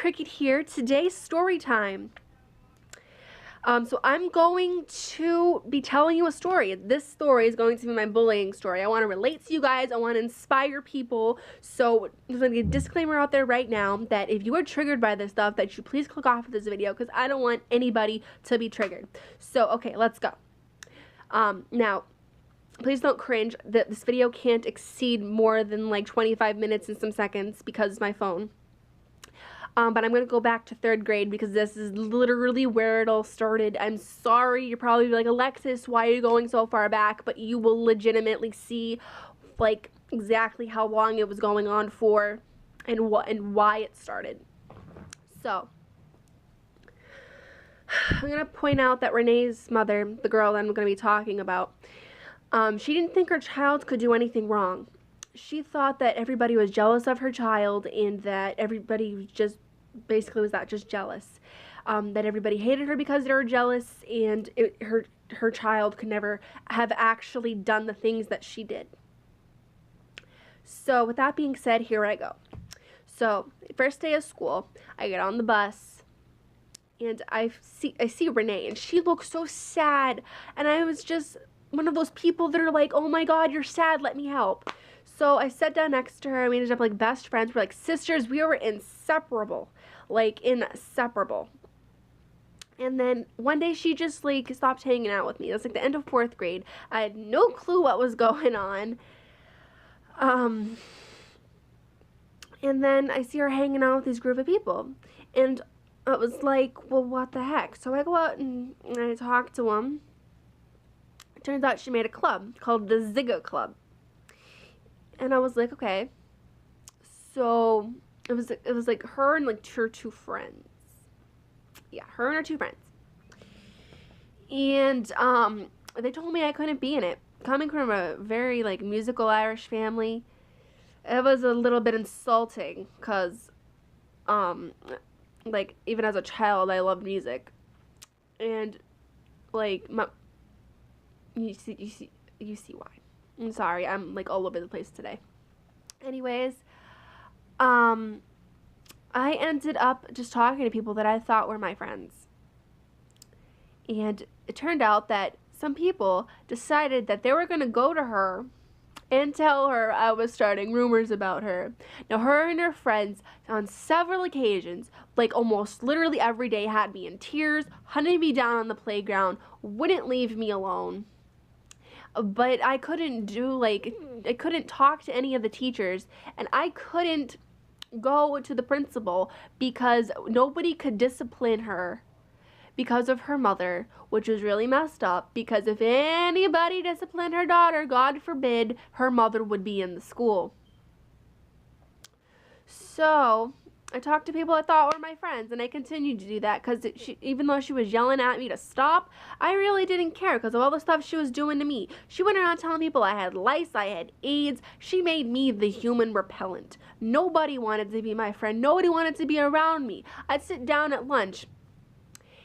Cricket here. Today's story time. So I'm going to be telling you a story. This story is going to be my bullying story. I want to relate to you guys. I want to inspire people. So there's going to be a disclaimer out there right now that if you are triggered by this stuff, that you please click off of this video because I don't want anybody to be triggered. So, okay, let's go. Now, please don't cringe. This video can't exceed more than like 25 minutes and some seconds because it's my phone. But I'm going to go back to 3rd grade because this is literally where it all started. I'm sorry, you're probably like, Alexis, why are you going so far back? But you will legitimately see like exactly how long it was going on for and why it started. So, I'm going to point out that Renee's mother, the girl that I'm going to be talking about, she didn't think her child could do anything wrong. She thought that everybody was jealous of her child and that everybody was just jealous. That everybody hated her because they were jealous and her child could never have actually done the things that she did. So with that being said, here I go. So first day of school, I get on the bus and I see Renee and she looks so sad, and I was just one of those people that are like, oh my god, you're sad, let me help. So I sat down next to her, and we ended up like best friends. We're like sisters. We were inseparable. Like inseparable. And then one day she just like stopped hanging out with me. It was like the end of 4th grade. I had no clue what was going on. And then I see her hanging out with this group of people. And I was like, well, what the heck? So I go out and I talk to them. It turns out she made a club called the Zigga Club. And I was like, okay. So it was like her and like her 2 friends. Yeah, her and her 2 friends. And they told me I couldn't be in it. Coming from a very like musical Irish family, it was a little bit insulting because like even as a child I loved music. And like you see why. I'm sorry, I'm like all over the place today. Anyways, I ended up just talking to people that I thought were my friends. And it turned out that some people decided that they were going to go to her and tell her I was starting rumors about her. Now, her and her friends on several occasions, like almost literally every day, had me in tears, hunted me down on the playground, wouldn't leave me alone. But I couldn't talk to any of the teachers, and I couldn't go to the principal because nobody could discipline her because of her mother, which was really messed up, because if anybody disciplined her daughter, God forbid, her mother would be in the school. So I talked to people I thought were my friends, and I continued to do that because even though she was yelling at me to stop, I really didn't care because of all the stuff she was doing to me. She went around telling people I had lice, I had AIDS. She made me the human repellent. Nobody wanted to be my friend. Nobody wanted to be around me. I'd sit down at lunch,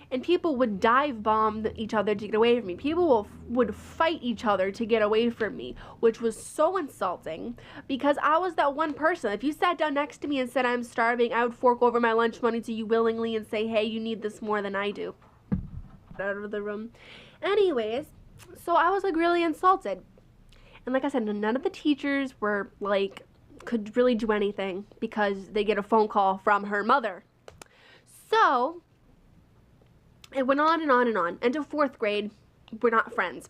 and people would dive bomb each other to get away from me. People would fight each other to get away from me, which was so insulting because I was that one person. If you sat down next to me and said I'm starving, I would fork over my lunch money to you willingly and say, hey, you need this more than I do. Out of the room. Anyways, so I was like really insulted. And like I said, none of the teachers were like, could really do anything because they get a phone call from her mother. So it went on and on and on. End of 4th grade, we're not friends.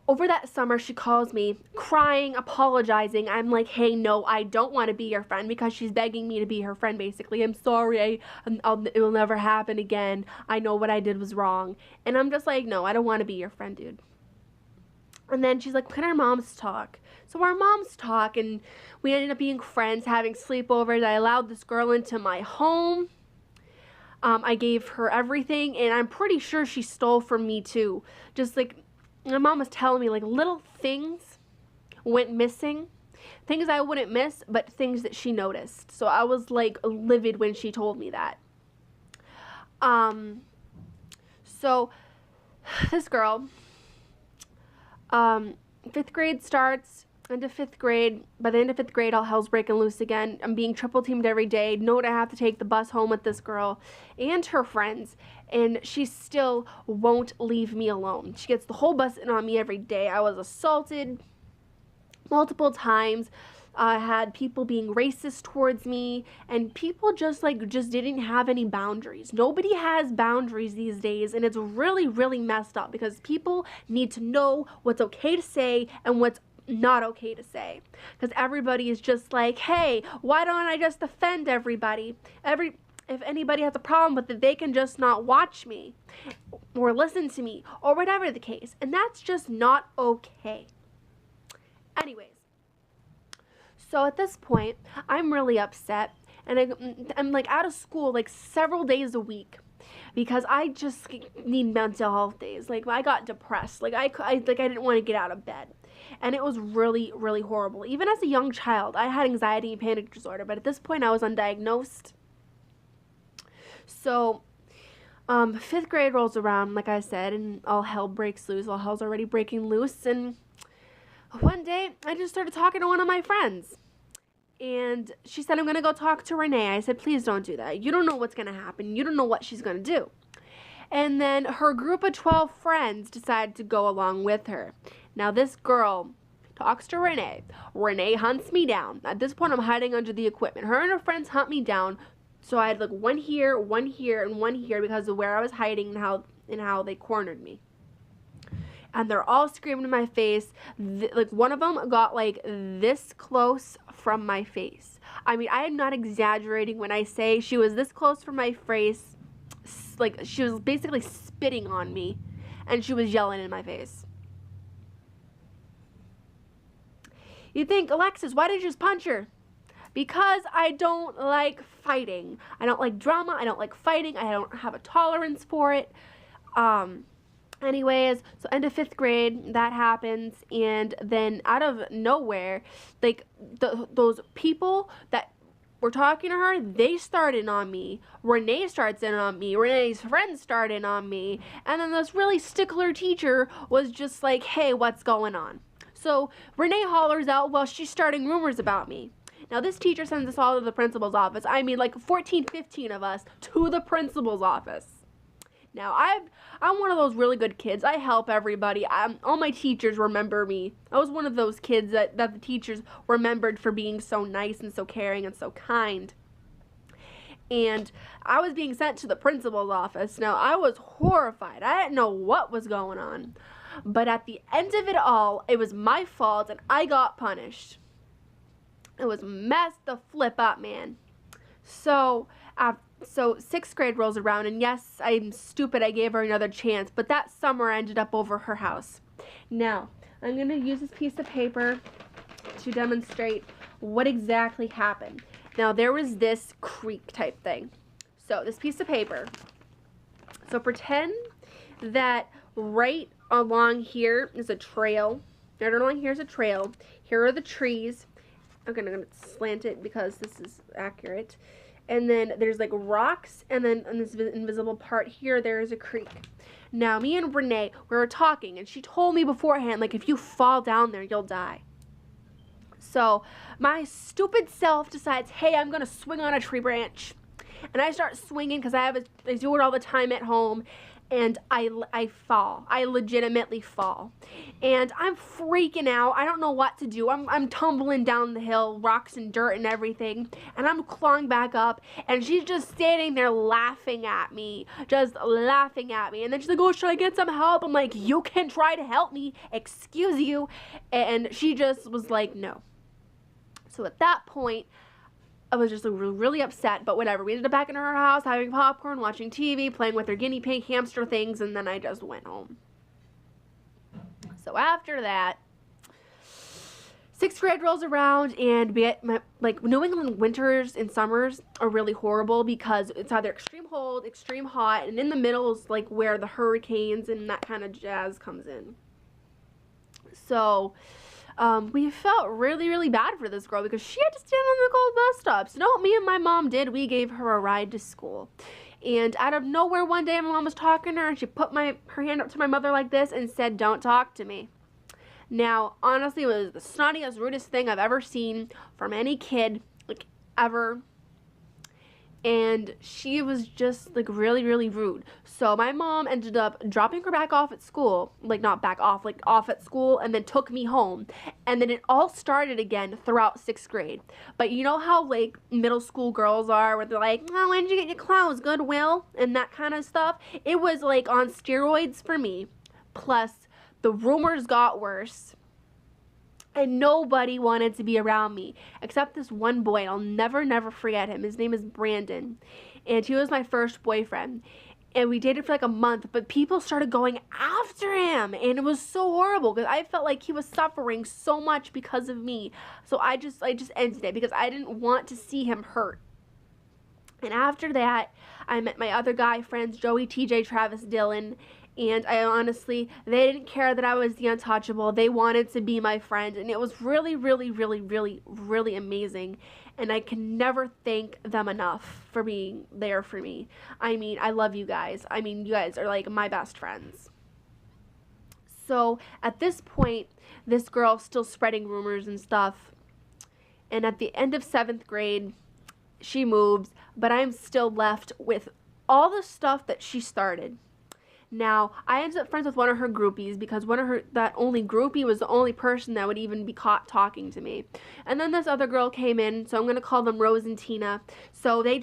Over that summer, she calls me, crying, apologizing. I'm like, hey, no, I don't want to be your friend because she's begging me to be her friend, basically. I'm sorry, it will never happen again. I know what I did was wrong. And I'm just like, no, I don't want to be your friend, dude. And then she's like, can our moms talk? So our moms talk, and we ended up being friends, having sleepovers. I allowed this girl into my home. I gave her everything, and I'm pretty sure she stole from me too. Just like, my mom was telling me like little things went missing. Things I wouldn't miss, but things that she noticed. So I was like livid when she told me that. So this girl, 5th grade starts. into 5th grade. By the end of 5th grade, all hell's breaking loose again. I'm being triple teamed every day. Know I have to take the bus home with this girl and her friends, and she still won't leave me alone. She gets the whole bus in on me every day. I was assaulted multiple times. I had people being racist towards me, and people just didn't have any boundaries. Nobody has boundaries these days, and it's really, really messed up because people need to know what's okay to say and what's not okay to say. Because everybody is just like, hey, why don't I just offend everybody? If anybody has a problem with it, they can just not watch me or listen to me or whatever the case. And that's just not okay. Anyways, so at this point, I'm really upset, and I'm like out of school like several days a week because I just need mental health days. Like I got depressed. I didn't want to get out of bed. And it was really, really horrible. Even as a young child, I had anxiety and panic disorder, but at this point I was undiagnosed. So 5th grade rolls around, like I said, and all hell breaks loose. All hell's already breaking loose, and one day I just started talking to one of my friends. And she said, I'm going to go talk to Renee. I said, please don't do that. You don't know what's going to happen. You don't know what she's going to do. And then her group of 12 friends decided to go along with her. Now this girl talks to Renee. Renee hunts me down. At this point, I'm hiding under the equipment. Her and her friends hunt me down. So I had like one here, and one here because of where I was hiding and how they cornered me. And they're all screaming in my face. Like one of them got like this close from my face. I mean, I am not exaggerating when I say she was this close from my face. Like she was basically spitting on me, and she was yelling in my face. You think, Alexis, why did you just punch her? Because I don't like fighting. I don't like drama. I don't like fighting. I don't have a tolerance for it. Anyways, so end of 5th grade, that happens, and then out of nowhere, like those people that were talking to her, they started on me. Renee starts in on me. Renee's friends start in on me. And then this really stickler teacher was just like, hey, what's going on? So Renee hollers out, well, she's starting rumors about me. Now this teacher sends us all to the principal's office. I mean, like 14, 15 of us to the principal's office. Now, I'm one of those really good kids. I help everybody. All my teachers remember me. I was one of those kids that the teachers remembered for being so nice and so caring and so kind. And I was being sent to the principal's office. Now, I was horrified. I didn't know what was going on. But at the end of it all, it was my fault and I got punished. It was messed the flip up, man. So 6th grade rolls around, and yes, I'm stupid, I gave her another chance, but that summer I ended up over her house. Now, I'm going to use this piece of paper to demonstrate what exactly happened. Now, there was this creek type thing. So, this piece of paper. So, pretend that right along here is a trail. Right along here is a trail. Here are the trees. Okay, I'm going to slant it because this is accurate. And then there's like rocks, and then on this invisible part here, there is a creek. Now, me and Renee, we were talking, and she told me beforehand, like, if you fall down there, you'll die. So, my stupid self decides, hey, I'm going to swing on a tree branch. And I start swinging because I do it all the time at home. And I fall. I legitimately fall. And I'm freaking out. I don't know what to do. I'm tumbling down the hill, rocks and dirt and everything. And I'm clawing back up. And she's just standing there laughing at me. Just laughing at me. And then she's like, oh, should I get some help? I'm like, you can try to help me. Excuse you. And she just was like, no. So at that point, I was just really upset, but whatever. We ended up back in her house, having popcorn, watching TV, playing with her guinea pig hamster things, and then I just went home. So after that, 6th grade rolls around, and New England winters and summers are really horrible because it's either extreme cold, extreme hot, and in the middle is like where the hurricanes and that kind of jazz comes in. So we felt really, really bad for this girl because she had to stand on the cold bus stop. So no, me and my mom did. We gave her a ride to school. And out of nowhere one day, my mom was talking to her, and she put her hand up to my mother like this and said, don't talk to me. Now, honestly, it was the snottiest, rudest thing I've ever seen from any kid, like, ever. And she was just, like, really, really rude. So my mom ended up dropping her back off at school, like, not back off, like, off at school, and then took me home. And then it all started again throughout 6th grade. But you know how, like, middle school girls are, where they're like, oh, when did you get your clothes, Goodwill, and that kind of stuff? It was, like, on steroids for me. Plus, the rumors got worse. And nobody wanted to be around me except this one boy. I'll never, never forget him. His name is Brandon. And he was my first boyfriend. And we dated for like a month, but people started going after him. And it was so horrible because I felt like he was suffering so much because of me. So I just ended it because I didn't want to see him hurt. And after that, I met my other guy friends, Joey, TJ, Travis, Dylan. And I honestly, they didn't care that I was the untouchable. They wanted to be my friend. And it was really, really, really, really, really amazing. And I can never thank them enough for being there for me. I mean, I love you guys. I mean, you guys are like my best friends. So at this point, this girl's still spreading rumors and stuff. And at the end of 7th grade, she moves. But I'm still left with all the stuff that she started. Now, I ended up friends with one of her groupies because that only groupie was the only person that would even be caught talking to me. And then this other girl came in, so I'm going to call them Rose and Tina. So they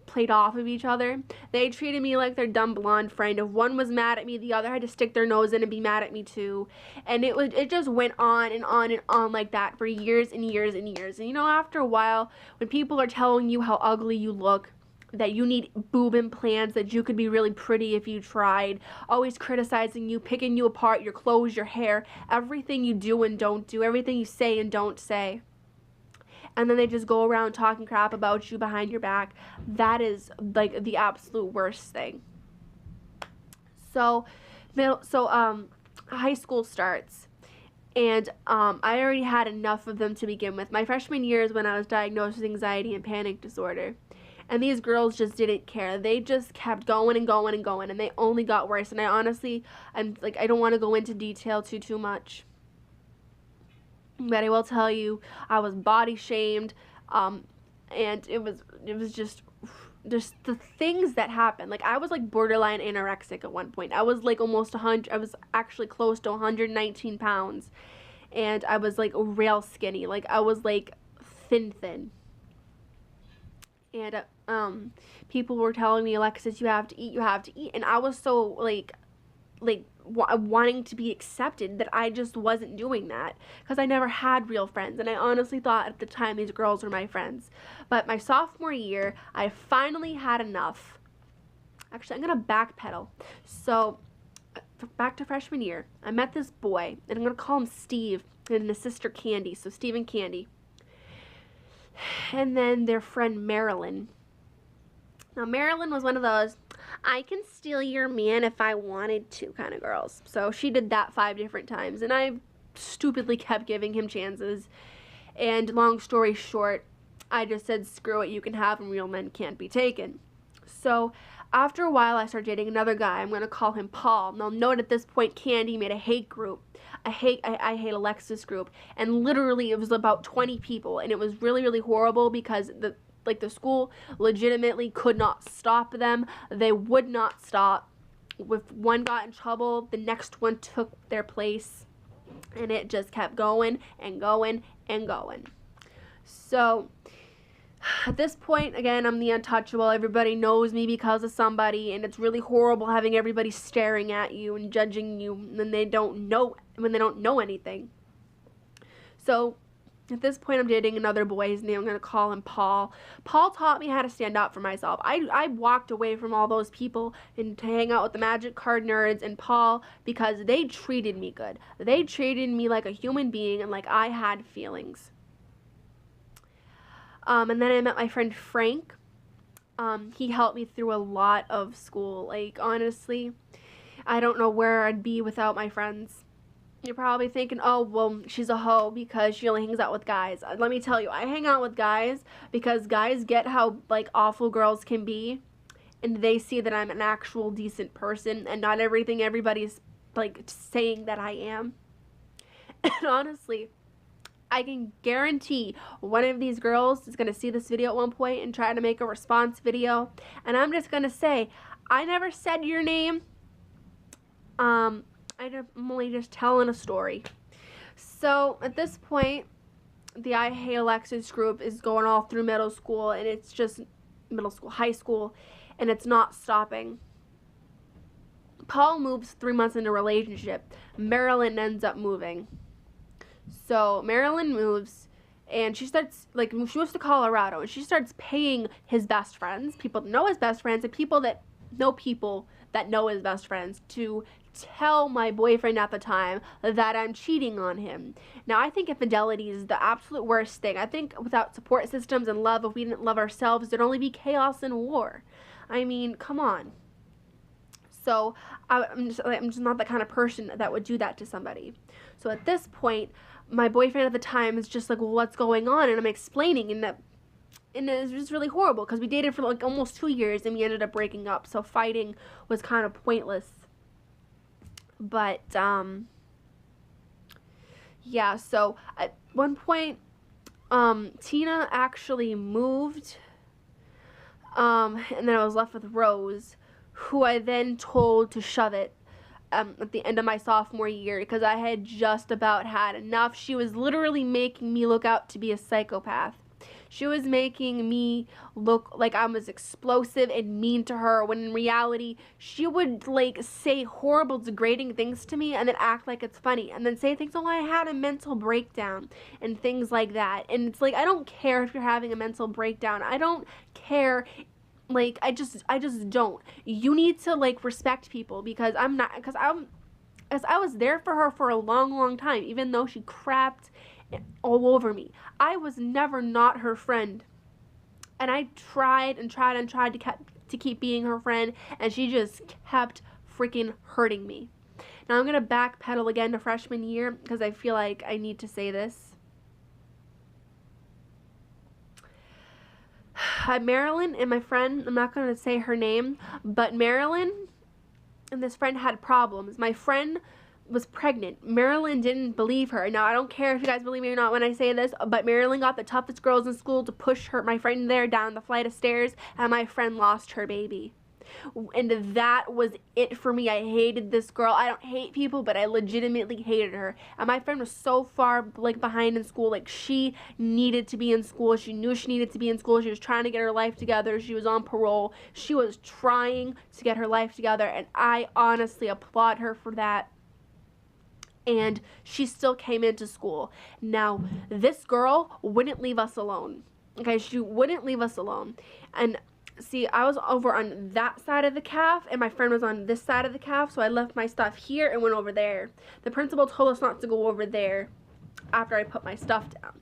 played off of each other. They treated me like their dumb blonde friend. If one was mad at me, the other had to stick their nose in and be mad at me too. And it just went on and on and on like that for years and years and years. And you know, after a while, when people are telling you how ugly you look, that you need boob implants, that you could be really pretty if you tried, always criticizing you, picking you apart, your clothes, your hair, everything you do and don't do, everything you say and don't say. And then they just go around talking crap about you behind your back. That is like the absolute worst thing. So high school starts. And I already had enough of them to begin with. My freshman year is when I was diagnosed with anxiety and panic disorder. And these girls just didn't care. They just kept going and going and going, and they only got worse. And I don't want to go into detail too much. But I will tell you, I was body shamed, and it was just the things that happened. Like, I was like borderline anorexic at one point. I was like almost 100. I was actually close to 119 pounds, and I was like real skinny. Like, I was like thin. And people were telling me, Alexis, you have to eat. And I was so like wanting to be accepted that I just wasn't doing that because I never had real friends. And I honestly thought at the time these girls were my friends. But my sophomore year, I finally had enough. Actually, I'm going to backpedal. So back to freshman year, I met this boy, and I'm going to call him Steve and his sister Candy. So Steve and Candy. And then their friend Marilyn. Now, Marilyn was one of those, I can steal your man if I wanted to kind of girls. So she did that 5 different times, and I stupidly kept giving him chances. And long story short, I just said, screw it, you can have him, real men can't be taken. So after a while, I started dating another guy. I'm going to call him Paul. Now, note at this point, Candy made a hate group. I hate Alexis group. And literally, it was about 20 people. And it was really, really horrible because the school legitimately could not stop them. They would not stop. If one got in trouble, the next one took their place. And it just kept going and going and going. So at this point, again, I'm the untouchable. Everybody knows me because of somebody, and it's really horrible having everybody staring at you and judging you when they don't know anything. So at this point, I'm dating another boy. His name, I'm going to call him Paul. Paul taught me how to stand up for myself. I walked away from all those people and to hang out with the magic card nerds and Paul because they treated me good. They treated me like a human being and like I had feelings. And then I met my friend Frank. He helped me through a lot of school. Like, honestly, I don't know where I'd be without my friends. You're probably thinking, oh, well, she's a hoe because she only hangs out with guys. Let me tell you, I hang out with guys because guys get how, like, awful girls can be. And they see that I'm an actual decent person and not everything everybody's like saying that I am. And honestly, I can guarantee one of these girls is going to see this video at one point and try to make a response video. And I'm just going to say, I never said your name. I'm only just telling a story. So at this point, the I Hate Alexis group is going all through middle school, and it's just middle school, high school, and it's not stopping. Paul moves 3 months into a relationship. Marilyn ends up moving. So Marilyn moves, and she starts, like, she moves to Colorado, and she starts paying his best friends, people that know his best friends, and people that know his best friends, to tell my boyfriend at the time that I'm cheating on him. Now, I think infidelity is the absolute worst thing. I think without support systems and love, if we didn't love ourselves, there'd only be chaos and war. I mean, come on. So I'm just not the kind of person that would do that to somebody. So at this point, my boyfriend at the time is just like, well, what's going on? And I'm explaining, and it was just really horrible because we dated for like almost 2 years, and we ended up breaking up. So fighting was kind of pointless. But yeah, so at one point, Tina actually moved, and then I was left with Rose, who I then told to shove it at the end of my sophomore year because I had just about had enough. She was literally making me look out to be a psychopath. She was making me look like I was explosive and mean to her, when in reality, she would, like, say horrible, degrading things to me and then act like it's funny. And then say things, oh, I had a mental breakdown and things like that. And it's like, I don't care if you're having a mental breakdown. I don't care. Like, I just don't. You need to, like, respect people because I was there for her for a long, long time, even though she crapped all over me. I was never not her friend, and I tried and tried and tried to keep being her friend, and she just kept freaking hurting me. Now I'm gonna backpedal again to freshman year because I feel like I need to say this. Marilyn and my friend, I'm not gonna say her name, but Marilyn and this friend had problems. My friend was pregnant. Marilyn didn't believe her. Now, I don't care if you guys believe me or not when I say this, but Marilyn got the toughest girls in school to push my friend there down the flight of stairs, and my friend lost her baby. And that was it for me. I hated this girl. I don't hate people, but I legitimately hated her. And my friend was so far, like, behind in school. Like, she needed to be in school. She knew she needed to be in school. She was trying to get her life together. She was on parole. She was trying to get her life together, and I honestly applaud her for that. And she still came into school. Now, this girl wouldn't leave us alone. Okay, she wouldn't leave us alone. And see, I was over on that side of the calf, and my friend was on this side of the calf, so I left my stuff here and went over there. The principal told us not to go over there after I put my stuff down.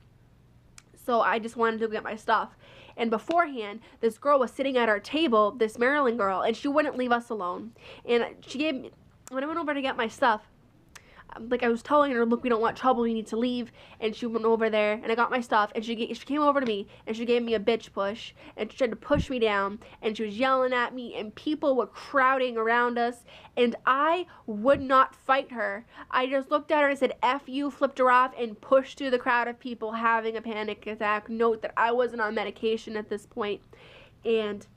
So I just wanted to go get my stuff. And beforehand, this girl was sitting at our table, this Maryland girl, and she wouldn't leave us alone. And she gave me, when I went over to get my stuff, like, I was telling her, look, we don't want trouble, we need to leave. And she went over there, and I got my stuff, and she came over to me, and she gave me a bitch push, and she tried to push me down, and she was yelling at me, and people were crowding around us, and I would not fight her. I just looked at her and said, F you, flipped her off, and pushed through the crowd of people having a panic attack. Note that I wasn't on medication at this point, and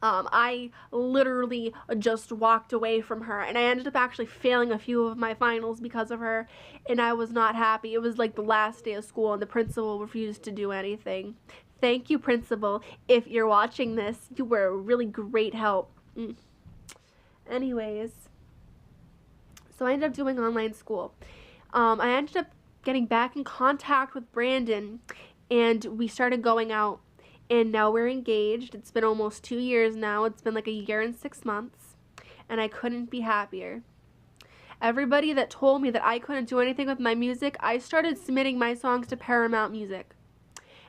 I literally just walked away from her, and I ended up actually failing a few of my finals because of her, and I was not happy. It was like the last day of school, and the principal refused to do anything. Thank you, principal. If you're watching this, you were a really great help. Anyways, so I ended up doing online school. I ended up getting back in contact with Brandon, and we started going out. And now we're engaged. It's been almost 2 years now. It's been like 1 year and 6 months. And I couldn't be happier. Everybody that told me that I couldn't do anything with my music, I started submitting my songs to Paramount Music.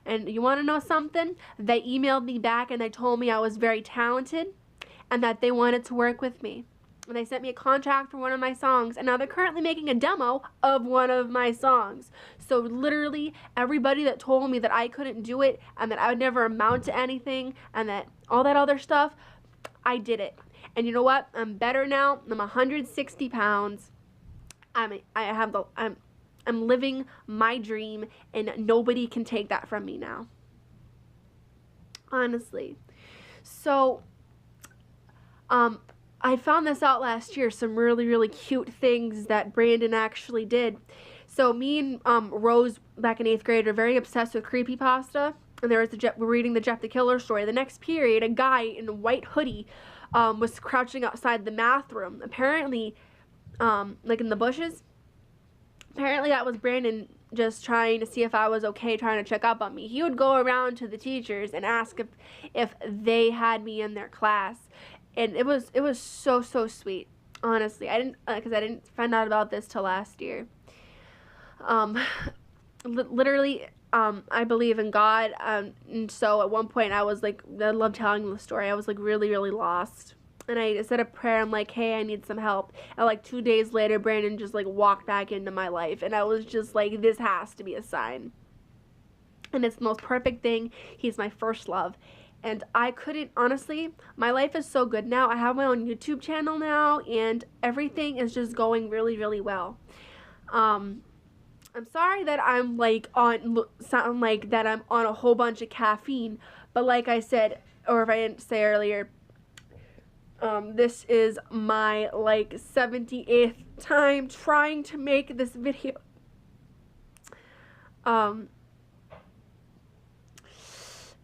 And you want to know something? They emailed me back and they told me I was very talented and that they wanted to work with me. And they sent me a contract for one of my songs, and now they're currently making a demo of one of my songs. So literally everybody that told me that I couldn't do it and that I would never amount to anything and that all that other stuff, I did it. And you know what? I'm better now. I'm 160 pounds. I'm living my dream, and nobody can take that from me now. Honestly. So, I found this out last year, some really, really cute things that Brandon actually did. So me and Rose, back in 8th grade, are very obsessed with creepypasta. And we're reading the Jeff the Killer story. The next period, a guy in a white hoodie was crouching outside the math room. Apparently, like in the bushes. Apparently that was Brandon just trying to see if I was okay, trying to check up on me. He would go around to the teachers and ask if they had me in their class. And it was so sweet. Honestly, I didn't find out about this till last year. Literally, I believe in God, and so at one point I was like, I love telling the story. I was like really, really lost, and I said a prayer. I'm like, hey, I need some help. And like 2 days later, Brandon just like walked back into my life, and I was just like, this has to be a sign. And it's the most perfect thing. He's my first love. And I couldn't, honestly, my life is so good now. I have my own YouTube channel now, and everything is just going really, really well. I'm sorry that I'm like sound like that I'm on a whole bunch of caffeine, but like I said, or if I didn't say earlier, this is my like 78th time trying to make this video. But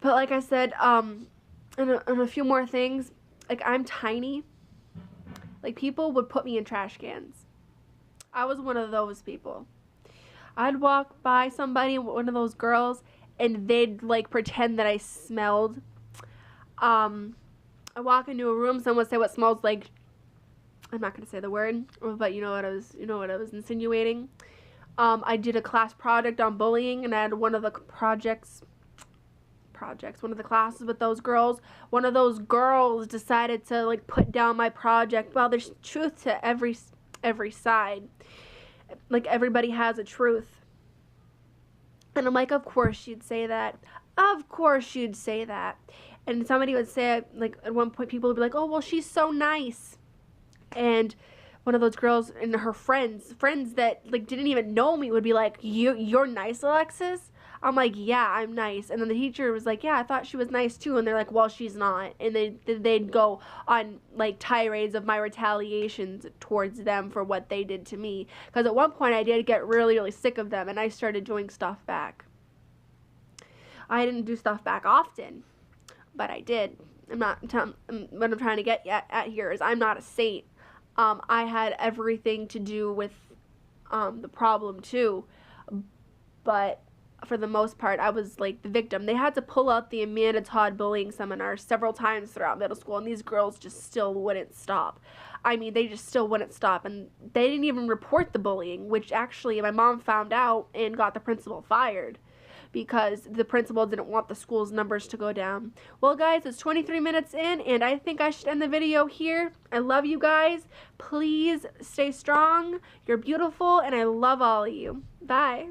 like I said, and a few more things, like I'm tiny. Like people would put me in trash cans. I was one of those people. I'd walk by somebody, one of those girls, and they'd like pretend that I smelled. I walk into a room, someone would say what smells like. I'm not gonna say the word, but you know what I was insinuating. I did a class project on bullying, and I had one of the one of the classes with those girls. One of those girls decided to like put down my project. Well, there's truth to every side. Like everybody has a truth. And I'm like, of course she'd say that. Of course she'd say that. And somebody would say, like at one point people would be like, oh, well, she's so nice. And one of those girls and her friends that like didn't even know me would be like, you're nice, Alexis? I'm like, yeah, I'm nice. And then the teacher was like, yeah, I thought she was nice too. And they're like, well, she's not. And they'd go on like tirades of my retaliations towards them for what they did to me. Because at one point I did get really, really sick of them, and I started doing stuff back. I didn't do stuff back often, but I did. What I'm trying to get at here is I'm not a saint. I had everything to do with the problem too, but for the most part, I was like the victim. They had to pull out the Amanda Todd bullying seminar several times throughout middle school, and these girls just still wouldn't stop. I mean, they just still wouldn't stop, and they didn't even report the bullying, which actually my mom found out and got the principal fired because the principal didn't want the school's numbers to go down. Well, guys, it's 23 minutes in, and I think I should end the video here. I love you guys. Please stay strong. You're beautiful, and I love all of you. Bye.